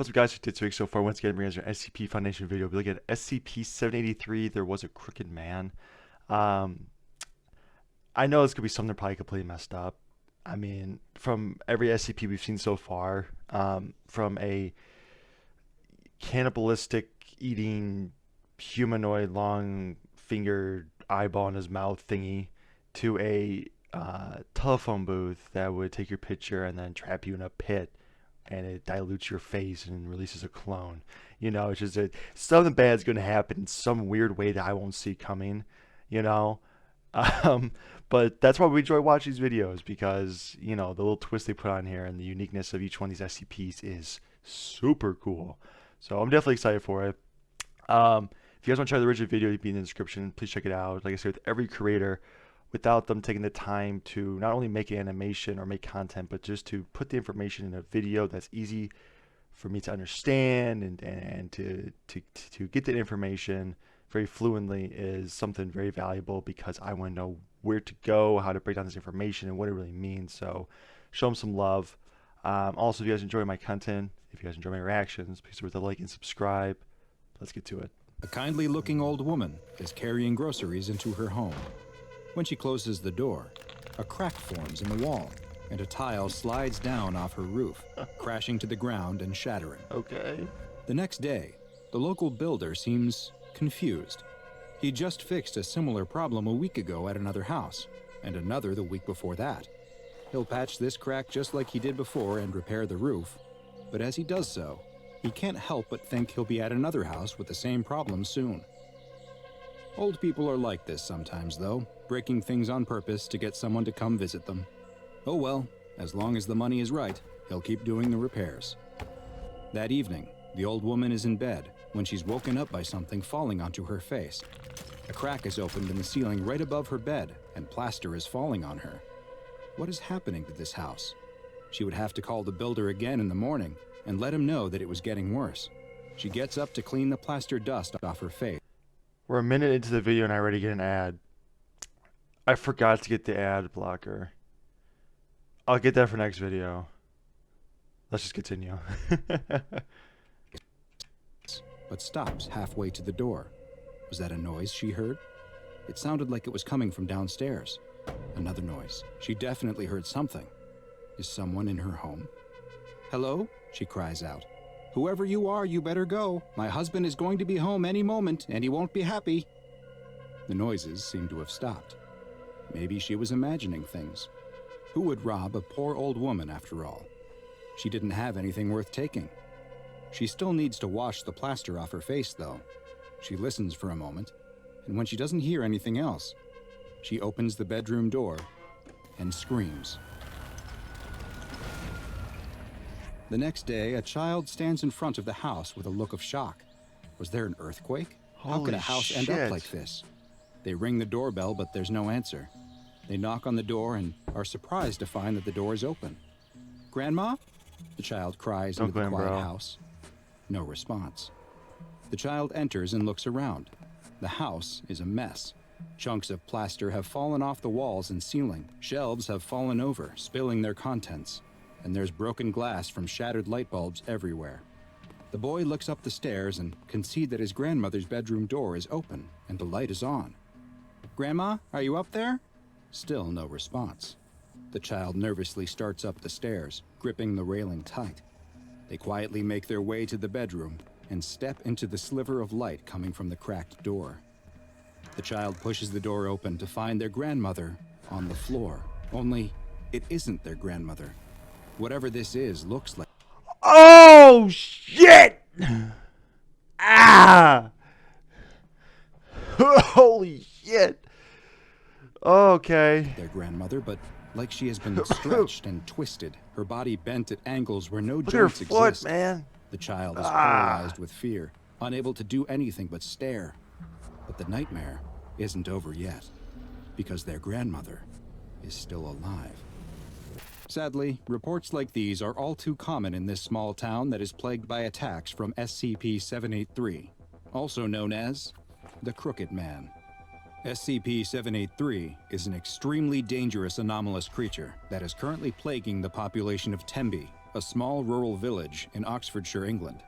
What's up, guys? This week so far, once again, bringing us our SCP Foundation video. We look at SCP-783. There was a crooked man. Um, I know this could be something probably completely messed up. I mean, from every SCP we've seen so far, from a cannibalistic eating humanoid long fingered eyeball in his mouth thingy to a telephone booth that would take your picture and then trap you in a pit and it dilutes your face and releases a clone. You know, it's just that something bad's going to happen in some weird way that I won't see coming, you know? Um, but that's why we enjoy watching these videos because, you know, the little twist they put on here and the uniqueness of each one of these SCPs is super cool. So I'm definitely excited for it. If you guys want to try the original video, it'll be in the description. Please check it out. Like I said, with every creator, without them taking the time to not only make an animation or make content, but just to put the information in a video that's easy for me to understand and to get that information very fluently is something very valuable because I want to know where to go, how to break down this information, and what it really means. So show them some love. Also, if you guys enjoy my content, if you guys enjoy my reactions, please hit the like and subscribe. Let's get to it. A kindly-looking old woman is carrying groceries into her home. When she closes the door, a crack forms in the wall, and a tile slides down off her roof, crashing to the ground and shattering. Okay. The next day, the local builder seems confused. He just fixed a similar problem a week ago at another house, and another the week before that. He'll patch this crack just like he did before and repair the roof, but as he does so, he can't help but think he'll be at another house with the same problem soon. Old people are like this sometimes, though, breaking things on purpose to get someone to come visit them. Oh well, as long as the money is right, he'll keep doing the repairs. That evening, the old woman is in bed when she's woken up by something falling onto her face. A crack is opened in the ceiling right above her bed, and plaster is falling on her. What is happening to this house? She would have to call the builder again in the morning and let him know that it was getting worse. She gets up to clean the plaster dust off her face. We're a minute into the video and I already get an ad. I forgot to get the ad blocker. I'll get that for next video. Let's just continue. But stops halfway to the door. Was that a noise she heard? It sounded like it was coming from downstairs. Another noise. She definitely heard something. Is someone in her home? Hello? She cries out. Whoever you are, you better go. My husband is going to be home any moment, and he won't be happy. The noises seem to have stopped. Maybe she was imagining things. Who would rob a poor old woman, after all? She didn't have anything worth taking. She still needs to wash the plaster off her face, though. She listens for a moment, and when she doesn't hear anything else, she opens the bedroom door and screams. The next day, a child stands in front of the house with a look of shock. Was there an earthquake? How could a house end up like this? They ring the doorbell, but there's no answer. They knock on the door and are surprised to find that the door is open. Grandma? The child cries into the quiet house. No response. The child enters and looks around. The house is a mess. Chunks of plaster have fallen off the walls and ceiling. Shelves have fallen over, spilling their contents. And there's broken glass from shattered light bulbs everywhere. The boy looks up the stairs and can see that his grandmother's bedroom door is open and the light is on. Grandma, are you up there? Still no response. The child nervously starts up the stairs, gripping the railing tight. They quietly make their way to the bedroom and step into the sliver of light coming from the cracked door. The child pushes the door open to find their grandmother on the floor. Only, it isn't their grandmother. Whatever this is looks like... Oh, shit! Ah! Holy shit! Okay. Their grandmother, but like she has been stretched and twisted, her body bent at angles where no Look at her joints foot, exist. man. The child is paralyzed with fear, unable to do anything but stare. But the nightmare isn't over yet, because their grandmother is still alive. Sadly, reports like these are all too common in this small town that is plagued by attacks from SCP-783, also known as the Crooked Man. SCP-783 is an extremely dangerous anomalous creature that is currently plaguing the population of Tembe, a small rural village in Oxfordshire, England.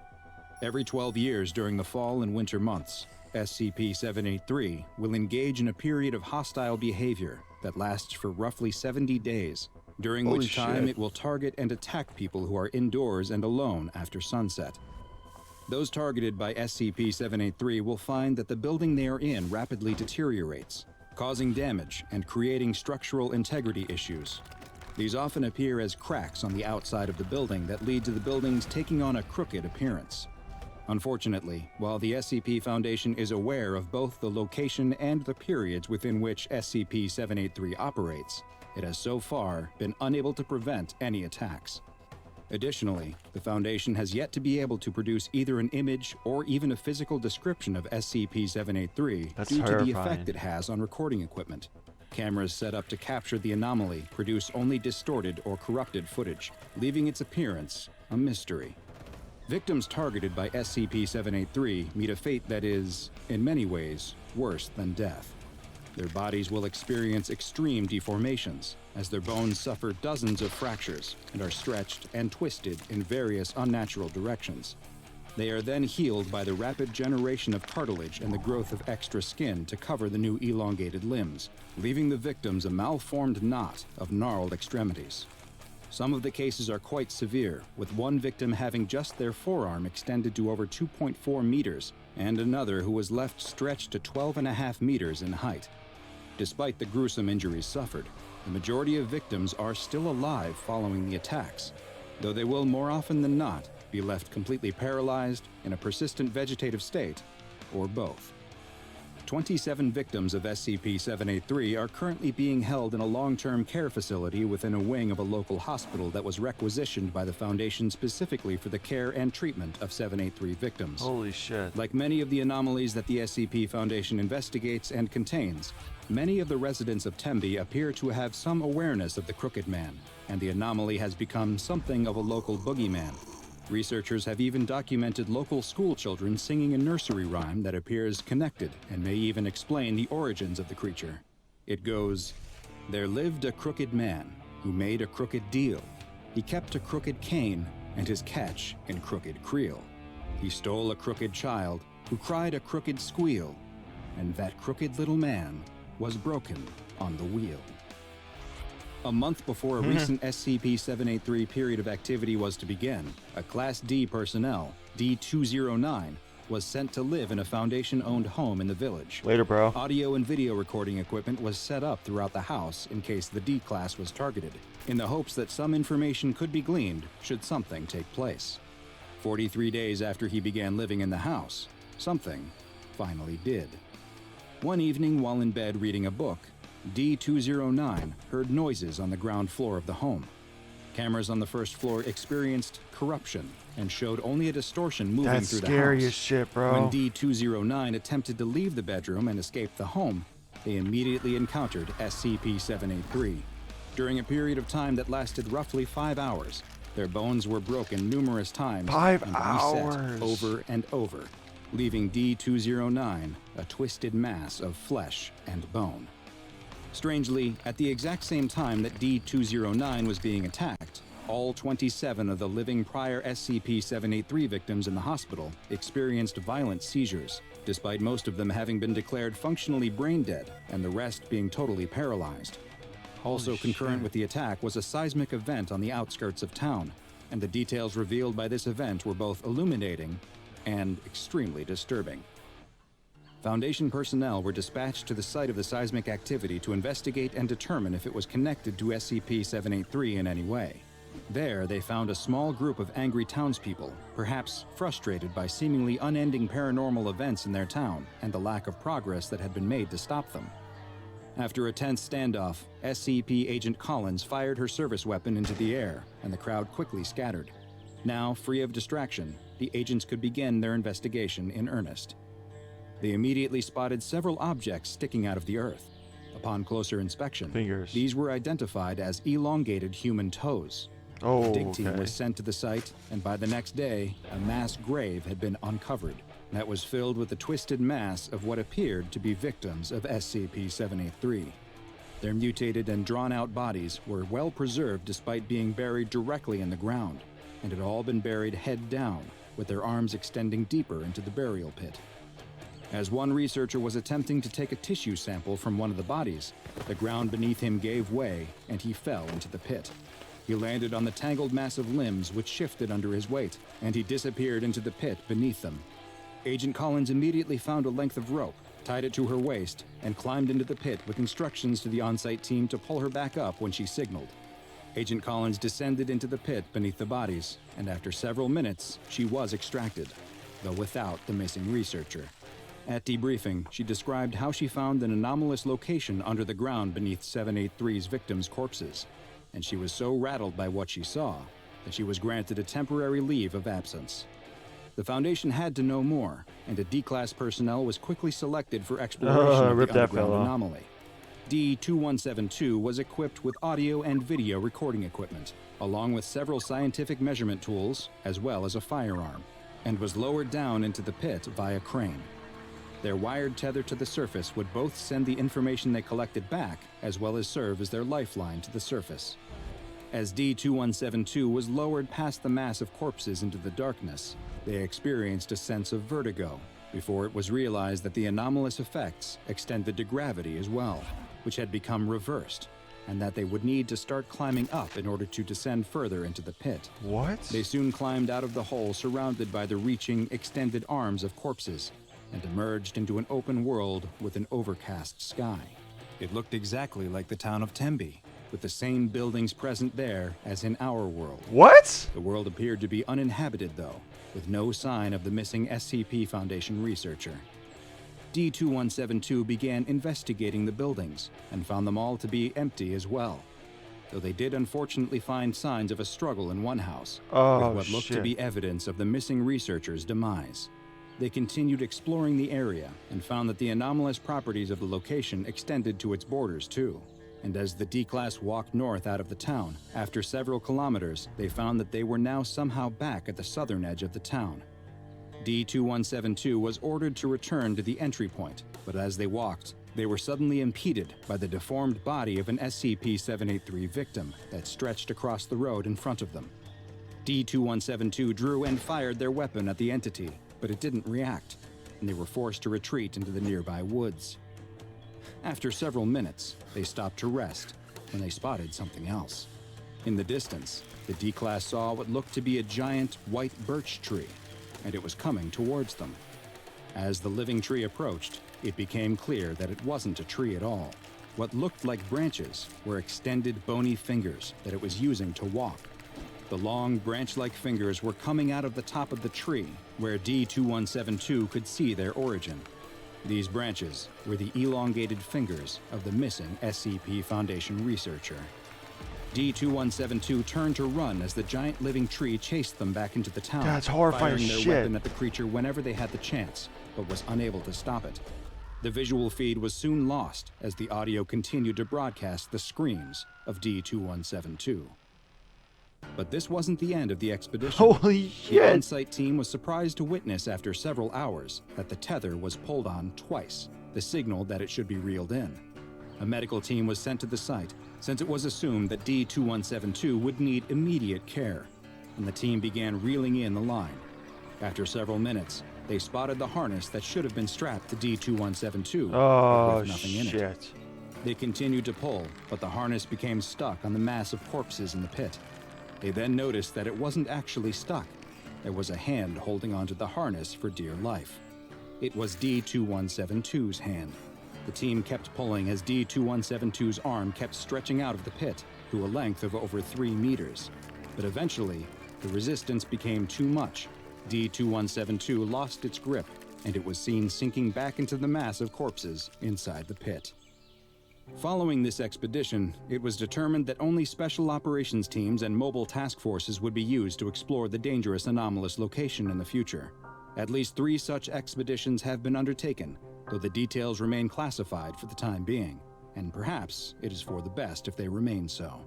Every 12 years during the fall and winter months, SCP-783 will engage in a period of hostile behavior that lasts for roughly 70 days, during which time it will target and attack people who are indoors and alone after sunset. Those targeted by SCP-783 will find that the building they are in rapidly deteriorates, causing damage and creating structural integrity issues. These often appear as cracks on the outside of the building that lead to the buildings taking on a crooked appearance. Unfortunately, while the SCP Foundation is aware of both the location and the periods within which SCP-783 operates, it has so far been unable to prevent any attacks. Additionally, the Foundation has yet to be able to produce either an image or even a physical description of SCP-783 due to the effect it has on recording equipment. Cameras set up to capture the anomaly produce only distorted or corrupted footage, leaving its appearance a mystery. Victims targeted by SCP-783 meet a fate that is, in many ways, worse than death. Their bodies will experience extreme deformations, as their bones suffer dozens of fractures and are stretched and twisted in various unnatural directions. They are then healed by the rapid generation of cartilage and the growth of extra skin to cover the new elongated limbs, leaving the victims a malformed knot of gnarled extremities. Some of the cases are quite severe, with one victim having just their forearm extended to over 2.4 meters, and another who was left stretched to 12.5 meters in height. Despite the gruesome injuries suffered, the majority of victims are still alive following the attacks, though they will more often than not be left completely paralyzed, in a persistent vegetative state, or both. 27 victims of SCP-783 are currently being held in a long-term care facility within a wing of a local hospital that was requisitioned by the Foundation specifically for the care and treatment of 783 victims. Holy shit. Like many of the anomalies that the SCP Foundation investigates and contains, many of the residents of Tembe appear to have some awareness of the Crooked Man, and the anomaly has become something of a local boogeyman. Researchers have even documented local school children singing a nursery rhyme that appears connected and may even explain the origins of the creature. It goes, "There lived a crooked man who made a crooked deal. He kept a crooked cane and his catch in crooked creel. He stole a crooked child who cried a crooked squeal, and that crooked little man was broken on the wheel." A month before a recent SCP-783 period of activity was to begin, a Class D personnel, D-209, was sent to live in a Foundation-owned home in the village. Later, bro. Audio and video recording equipment was set up throughout the house in case the D-Class was targeted, in the hopes that some information could be gleaned should something take place. 43 days after he began living in the house, something finally did. One evening while in bed reading a book, D-209 heard noises on the ground floor of the home. Cameras on the first floor experienced corruption and showed only a distortion moving through the house. That's scary as shit, bro. When D-209 attempted to leave the bedroom and escape the home, they immediately encountered SCP-783. During a period of time that lasted roughly 5 hours, their bones were broken numerous times 5 and hours reset over and over, leaving D-209 a twisted mass of flesh and bone. Strangely, at the exact same time that D-209 was being attacked, all 27 of the living prior SCP-783 victims in the hospital experienced violent seizures, despite most of them having been declared functionally brain dead and the rest being totally paralyzed. Also concurrent with the attack was a seismic event on the outskirts of town, and the details revealed by this event were both illuminating and extremely disturbing. Foundation personnel were dispatched to the site of the seismic activity to investigate and determine if it was connected to SCP-783 in any way. There, they found a small group of angry townspeople, perhaps frustrated by seemingly unending paranormal events in their town and the lack of progress that had been made to stop them. After a tense standoff, SCP Agent Collins fired her service weapon into the air, and the crowd quickly scattered. Now, free of distraction, the agents could begin their investigation in earnest. They immediately spotted several objects sticking out of the earth. Upon closer inspection, these were identified as elongated human toes. Oh, a dig team was sent to the site, and by the next day, a mass grave had been uncovered that was filled with the twisted mass of what appeared to be victims of SCP-783. Their mutated and drawn-out bodies were well preserved despite being buried directly in the ground, and had all been buried head down, with their arms extending deeper into the burial pit. As one researcher was attempting to take a tissue sample from one of the bodies, the ground beneath him gave way and he fell into the pit. He landed on the tangled mass of limbs which shifted under his weight, and he disappeared into the pit beneath them. Agent Collins immediately found a length of rope, tied it to her waist, and climbed into the pit with instructions to the on-site team to pull her back up when she signaled. Agent Collins descended into the pit beneath the bodies, and after several minutes, she was extracted, though without the missing researcher. At debriefing, she described how she found an anomalous location under the ground beneath 783's victims' corpses, and she was so rattled by what she saw that she was granted a temporary leave of absence. The Foundation had to know more, and a D-Class personnel was quickly selected for exploration of the underground anomaly. D-2172 was equipped with audio and video recording equipment, along with several scientific measurement tools, as well as a firearm, and was lowered down into the pit via crane. Their wired tether to the surface would both send the information they collected back, as well as serve as their lifeline to the surface. As D-2172 was lowered past the mass of corpses into the darkness, they experienced a sense of vertigo, before it was realized that the anomalous effects extended to gravity as well, which had become reversed, and that they would need to start climbing up in order to descend further into the pit. What? They soon climbed out of the hole surrounded by the reaching, extended arms of corpses, and emerged into an open world with an overcast sky. It looked exactly like the town of Tembe, with the same buildings present there as in our world. What? The world appeared to be uninhabited, though, with no sign of the missing SCP Foundation researcher. D-2172 began investigating the buildings and found them all to be empty as well, though they did unfortunately find signs of a struggle in one house, with what looked to be evidence of the missing researcher's demise. They continued exploring the area and found that the anomalous properties of the location extended to its borders too. And as the D-Class walked north out of the town, after several kilometers, they found that they were now somehow back at the southern edge of the town. D-2172 was ordered to return to the entry point, but as they walked, they were suddenly impeded by the deformed body of an SCP-783 victim that stretched across the road in front of them. D-2172 drew and fired their weapon at the entity, but it didn't react, and they were forced to retreat into the nearby woods. After several minutes, they stopped to rest when they spotted something else. In the distance, the D-Class saw what looked to be a giant white birch tree, and it was coming towards them. As the living tree approached, it became clear that it wasn't a tree at all. What looked like branches were extended bony fingers that it was using to walk. The long branch-like fingers were coming out of the top of the tree, where D-2172 could see their origin. These branches were the elongated fingers of the missing SCP Foundation researcher. D-2172 turned to run as the giant living tree chased them back into the town, That's horrifying firing their shit. weapon at the creature whenever they had the chance, but was unable to stop it. The visual feed was soon lost as the audio continued to broadcast the screams of D-2172. But this wasn't the end of the expedition. Holy The shit. on-site team was surprised to witness after several hours that the tether was pulled on twice, the signal that it should be reeled in. A medical team was sent to the site since it was assumed that D-2172 would need immediate care, and the team began reeling in the line. After several minutes, they spotted the harness that should have been strapped to D-2172, but with nothing in it. They continued to pull, but the harness became stuck on the mass of corpses in the pit. They then noticed that it wasn't actually stuck. There was a hand holding onto the harness for dear life. It was D-2172's hand. The team kept pulling as D-2172's arm kept stretching out of the pit to a length of over 3 meters. But eventually, the resistance became too much. D-2172 lost its grip, and it was seen sinking back into the mass of corpses inside the pit. Following this expedition, it was determined that only special operations teams and mobile task forces would be used to explore the dangerous anomalous location in the future. At least 3 such expeditions have been undertaken, though the details remain classified for the time being, and perhaps it is for the best if they remain so.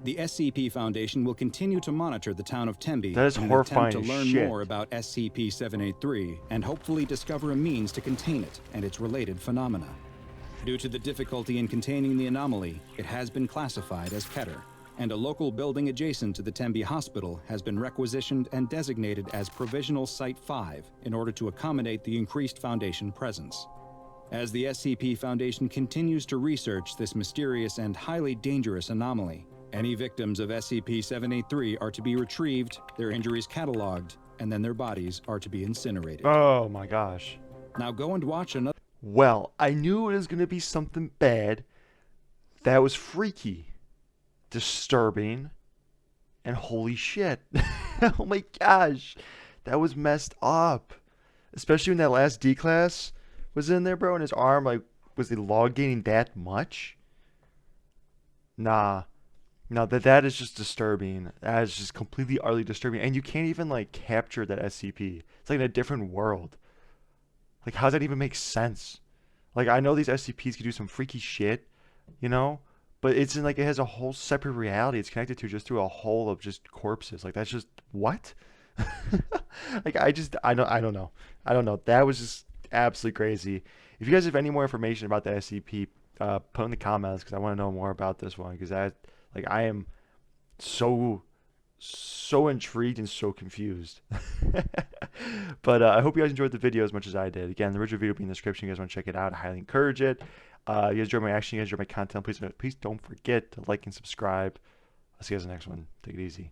The SCP Foundation will continue to monitor the town of Tembe That is in an horrifying attempt to learn shit. more about SCP-783 and hopefully discover a means to contain it and its related phenomena. Due to the difficulty in containing the anomaly, it has been classified as Keter, and a local building adjacent to the Tembe Hospital has been requisitioned and designated as Provisional Site 5 in order to accommodate the increased Foundation presence. As the SCP Foundation continues to research this mysterious and highly dangerous anomaly, any victims of SCP-783 are to be retrieved, their injuries cataloged, and then their bodies are to be incinerated. Oh my gosh. Now go and watch another... Well, I knew it was going to be something bad that was freaky, disturbing, and holy shit. Oh my gosh. That was messed up. Especially when that last D class was in there, bro, and his arm, like, was elongating that much? Nah. No, that is just disturbing. That is just completely, utterly disturbing. And you can't even, like, capture that SCP. It's like in a different world. Like, how does that even make sense? Like, I know these SCPs can do some freaky shit, you know? But it's in, like, it has a whole separate reality it's connected to just through a hole of just corpses. Like, that's just, what? Like, I don't know. I don't know. That was just absolutely crazy. If you guys have any more information about the SCP, put in the comments, because I want to know more about this one, because I am so intrigued and so confused. But I hope you guys enjoyed the video as much as I did. Again, the original video will be in the description. You guys want to check it out, I highly encourage it. You guys enjoy my action, you guys enjoy my content, please don't forget to like and subscribe. I'll see you guys in the next one. Take it easy.